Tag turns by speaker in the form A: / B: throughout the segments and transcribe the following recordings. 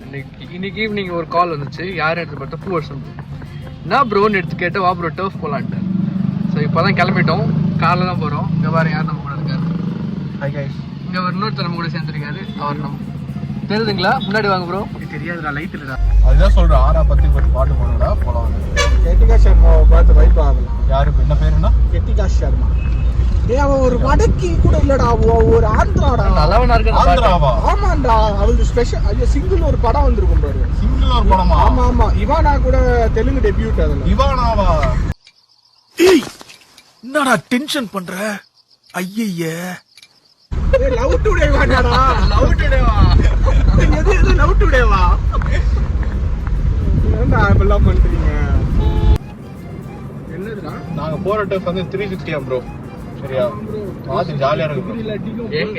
A: இன்னைக்கு ஈவினிங் ஒரு கால் வந்துச்சு. யார் எடுத்து பார்த்தா பூவர்சன் நான் ப்ரோன்னு எடுத்து கேட்டு வா ப்ரோ டர்ஃப் போகலான்ட்டு. ஸோ இப்போ தான் கிளம்பிட்டோம், காரில் தான் போகிறோம். இங்கே வேறு யார் நம்ம கூட இருக்காரு, இங்கே ஒரு இன்னொருத்தர் நம்ம கூட சேர்ந்துருக்காரு. அவர் நம்ம தெரியுதுங்களா? முன்னாடி வாங்க ப்ரோ.
B: தெரியாதுடா, லைட் இல்லடா. அதுதான் சொல்கிறேன், 6:10 பாட்டு போனோம்டா போகலாம். கெட்டிகா சர்மாவை பார்த்து வைப் ஆகலாம். யாருக்கு என்ன பேருன்னா? கெட்டிகா சர்மா. அவன் ஒரு வடக்கி கூட இல்லடா, ஒரு ஆந்திராடா. நல்லவனா இருக்கு. ஆந்திராவா? ஆமாண்டா, அவளுக்கு ஸ்பெஷல். ஐயோ, சிங்கிள் ஒரு படம் வந்திருக்கும் பாரு. சிங்கிள் ஒரு படமா? ஆமா ஆமா. இவானா கூட தெலுங்கு டெபியூட். அதுல இவானாவா? ஏய், என்னடா டென்ஷன் பண்ற? ஐயய்ய, லவ் டுடே வாடா. லவ் டுடேவா? எது லவ் டுடேவா? என்னடா இப்பெல்லாம் பண்றீங்க? என்னதுடா? நாங்க போற டைம் வந்து 360 ப்ரோ. சரியா? ஆதி ஜாலியா இருக்கு.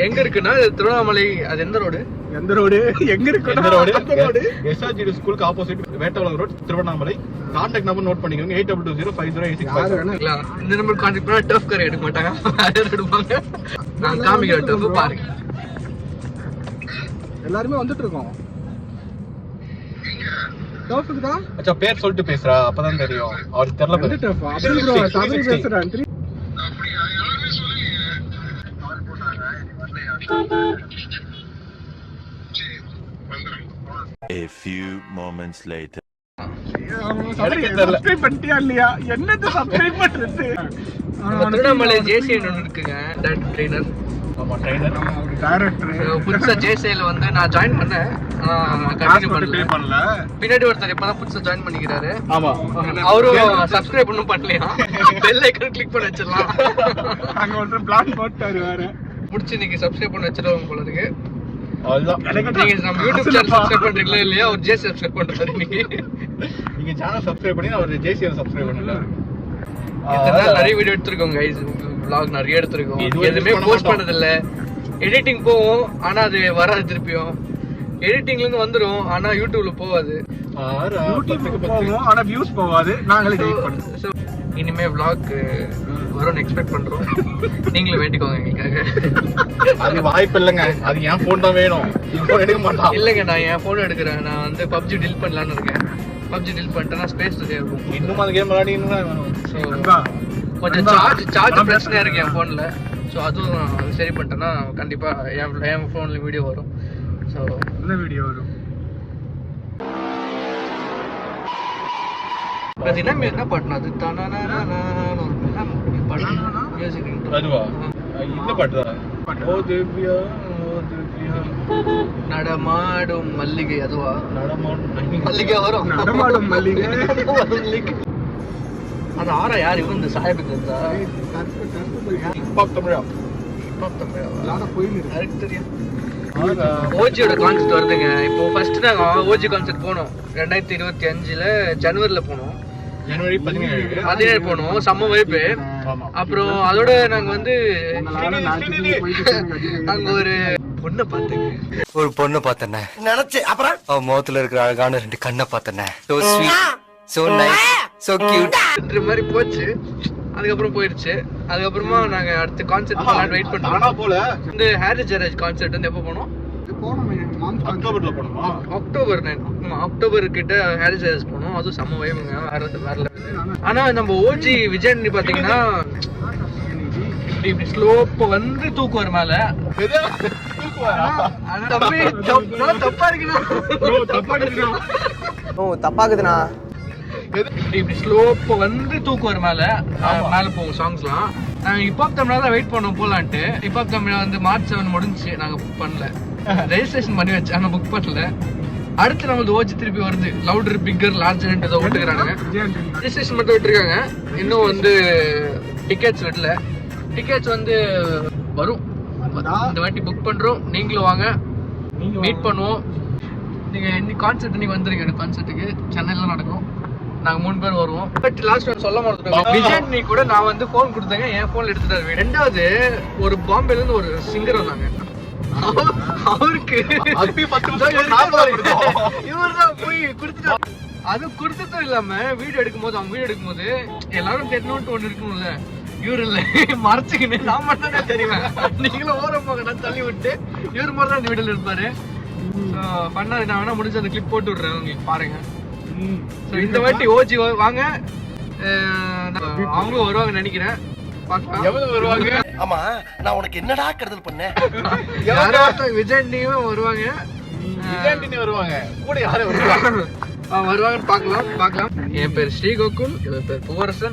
A: எங்க இருக்குன்னா திருவண்ணாமலை. அது எந்த ரோடு?
B: எந்த ரோடு? எங்க இருக்கு அந்த ரோடு? எஸ்ஆர்ஜி ஸ்கூலுக்கு opposite Vettavalam road, Tiruvannamalai. Contact number note பண்ணிக்கோங்க, 8220500865.
A: இந்த நம்பர் கான்டாக்ட் பண்ணா டர்ஃப் கார் எடுக்க மாட்டாங்க, வேற எடுப்பாங்க. நான் காமிக்கிறேன் டர்ஃப் பாருங்க. எல்லாரும் வந்துட்டு இருக்கோம். டர்ஃப்க்கு தான்.
B: அச்சா பேர் சொல்லிட்டு பேசுறா, அப்பதான் தெரியும். அவருக்கு தெரியல. வந்து டர்ஃப் அப்படி ப்ரோ சாமி பேசுறான்.
C: A few moments later.
B: Subscribe பண்ணிட்டியா இல்லையா? என்னது சப்ஸ்கிரைப் பண்றது?
A: திருவண்ணாமலை ஜேசிஎன் ஒன்று இருக்குங்க, டைரக்டர் ட்ரெய்னர்.
B: ஆமா, ட்ரெய்னர் டைரக்டர்.
A: புதுசா ஜேசிஎல் வந்து நான் ஜாயின் பண்ணேன், கண்டினியூ பண்ணல. பின்னாடி ஒருத்தர் இப்பதான் புதுசா ஜாயின் பண்ணிக்கிறாரு.
B: ஆமா,
A: அவரும் சப்ஸ்கிரைப் இன்னும் பண்ணலையா? பெல் ஐகான் கிளிக் பண்ணி வச்சிடலாம்.
B: அங்க ஒருத்தர் பிளான் போட்டாரு வேற.
A: முடிச்சு இன்னைக்கு சப்ஸ்கிரைப் பண்ண வச்சிருவாங்க போல இருக்கு.
B: அவ்வளவுதான்.
A: நீங்க நம்ம யூடியூப் சேனல் சப்ஸ்கிரைப் பண்றீங்களா இல்லையா? ஒரு ஜேசி சப்ஸ்கிரைப் பண்றாரு.
B: நீங்க சேனல் சப்ஸ்கிரைப் பண்ணி அவர் ஜேசிஎல் சப்ஸ்கிரைப் பண்ணல.
A: இதெல்லாம் நிறைய வீடியோ எடுத்துருக்கோம் கைஸ், vlog நிறைய எடுத்துருக்கோம். எதுவுமே போஸ்ட் பண்ணது இல்ல. எடிட்டிங் போவோம், ஆனா அது வராது. திருப்பியும் எடிட்டிங்ல இருந்து வந்துரும், ஆனா யூடியூப்ல போவாது. யூடியூப்க்கு போவோம், ஆனா வியூஸ் போவாது. நாங்களே எடிட் பண்ணுவோம். இனிமே vlog வரும்னு எக்ஸ்பெக்ட் பண்றோம். நீங்களும் வேண்டிக்கோங்க எங்களுக்காக.
B: அது வாய்ப்பு இல்லைங்க, அது என் போன் தான் வேணும். இப்போ எடுக்க மாட்டான்.
A: இல்லைங்க, நான் என் போன் எடுக்கிறேன். நான் வந்து பப்ஜி டீல் பண்ணலான்னு இருக்கேன். பப்ஜி டீல் பண்ணிட்டேன்னா ஸ்பேஸ் நிறைய இருக்கும்.
B: இன்னும் அந்த கேம் விளையாடினா
A: கொஞ்சம் சார்ஜ் பிரச்சனையா இருக்கு என் போன்ல. ஸோ அதுவும் சரி பண்ணிட்டேன்னா கண்டிப்பா என் போன்ல வீடியோ வரும். ஸோ
B: என்ன வீடியோ வரும்?
A: என்ன பாட்டுனா அது
B: அதுவா? இந்த பாட்டு தான். ஓ திவ்யா ஓ திவ்யா
A: நடமாடும் மல்லிகை. அதுவா?
B: நடமாடும்
A: மல்லிகை வரும்.
B: நடமாடும் மல்லிகை.
A: அது ஆறா யார் இவன்? இந்த சாஹிப் இருந்தா
B: ஹிப்ஹாப் தமிழா.
A: ஹிப்ஹாப் தமிழா
B: போயிருக்கு
A: தெரியும். ஓஜியோட கான்செர்ட் வருதுங்க. இப்போ ஃபர்ஸ்ட் நாங்க ஓஜி கான்செர்ட் போனோம் 2025 ஜனவரில போனோம்.
B: ஜனவரி 17
A: போனோம். செம்ம வைப்பு. அப்புறம் அதோட நாங்க வந்து அங்க ஒரு பொண்ணை பார்த்தேன் நினைச்சேன். அப்புறம் அவ முகத்துல இருக்கிற அழகான 2 கண்ணை பார்த்தேன். So sweet, so nice, so cute மாதிரி போச்சு. அதுக்கப்புறம் போயிடுச்சு. அதுக்கப்புறமா நாங்க அடுத்த கான்செர்ட் போலாம் வெயிட் பண்றோம். போல இந்த ஹாரிஸ் ஜெயராஜ் கான்செர்ட் வந்து எப்போ போனோம்?
B: அக்டோபர்ல போனோமா?
A: அக்டோபர் 9. அக்டோபர் கிட்ட ஹாரிஸ் ஜெயராஜ் போனோம். அதுவும் செம்ம வைப்புங்க, வேற. ஆனா நம்ம ஓஜி விஜய் பாத்தீங்கன்னா இப்படி ஸ்லோப் வந்து தூக்குவார் மேல.
D: தப்பாக்குதுண்ணா.
A: இப்படி ஸ்லோப் வந்து தூக்குவார் மேல போகும் சாங்ஸ்லாம். நாங்க ஹிப்ஹாப் தமிழா தான் வெயிட் பண்ணோம் போலான்ட்டு. ஹிப்ஹாப் தமிழா வந்து March 7 முடிஞ்சுச்சு. நாங்க புக் பண்ணல, ரெஜிஸ்ட்ரேஷன் பண்ணி வச்சு, ஆனா புக் பண்ணல. அடுத்து நம்மளது ஓஜி திருப்பி வருது. லவுடர், பிக்கர், லார்ஜர் ஏதோ விட்டுக்கிறாங்க. ரெஜிஸ்ட்ரேஷன் மட்டும் விட்டுருக்காங்க. இன்னும் வந்து டிக்கெட்ஸ் விடல. டிக்கெட்ஸ் வந்து வரும். இந்த வாட்டி புக் பண்றோம். நீங்களும் வாங்க, மீட் பண்ணுவோம். நீங்க இன்னைக்கு கான்செர்ட் நீங்க வந்துருங்க. எனக்கு கான்செர்ட்டுக்கு சென்னையில நடக்கும். நாங்க 3 பேர் வருவோம். பட் லாஸ்ட் டைம் சொல்ல மறந்துட்டோம். விஜய் நீ கூட நான் வந்து போன் கொடுத்தேங்க, என் போன்ல எடுத்துட்டாரு. ரெண்டாவது ஒரு பாம்பேல இருந்து ஒரு சிங்கர் வந்தாங்க. அவருக்கு இவர்தான் போய் கொடுத்துட்டாரு. அது கொடுத்ததும் இல்லாம வீடியோ எடுக்கும்போது எல்லாரும் தெரியணும்னு ஒண்ணு இருக்கணும்ல. இவரு இல்ல, மறைச்சுக்கின்னு நான் மட்டும் தான் தெரியுவேன். நீங்களும் ஓரமாக நான் தள்ளி விட்டு இவர் மாதிரி தான் இந்த வீடியோல இருப்பாரு. ஸோ பண்ணா நான் வேணா முடிஞ்ச அந்த கிளிப் போட்டு விடுறேன் உங்களுக்கு பாருங்க. ஸோ இந்த வாட்டி ஓஜி வாங்க, அவங்களும் வருவாங்க நினைக்கிறேன்.
B: எவ்வளவு வருவாங்க?
D: ஆமா நான் உனக்கு என்னடா கருதல் பண்ணேன்.
A: விஜய் வருவாங்க,
B: விஜயாண்டினி வருவாங்க, கூட யாரும் வருவாங்க
A: வருவாங்கன்னு பார்க்கலாம். என் பேர் ஸ்ரீ கோகுல், இவன் பேர் பூவரசன்.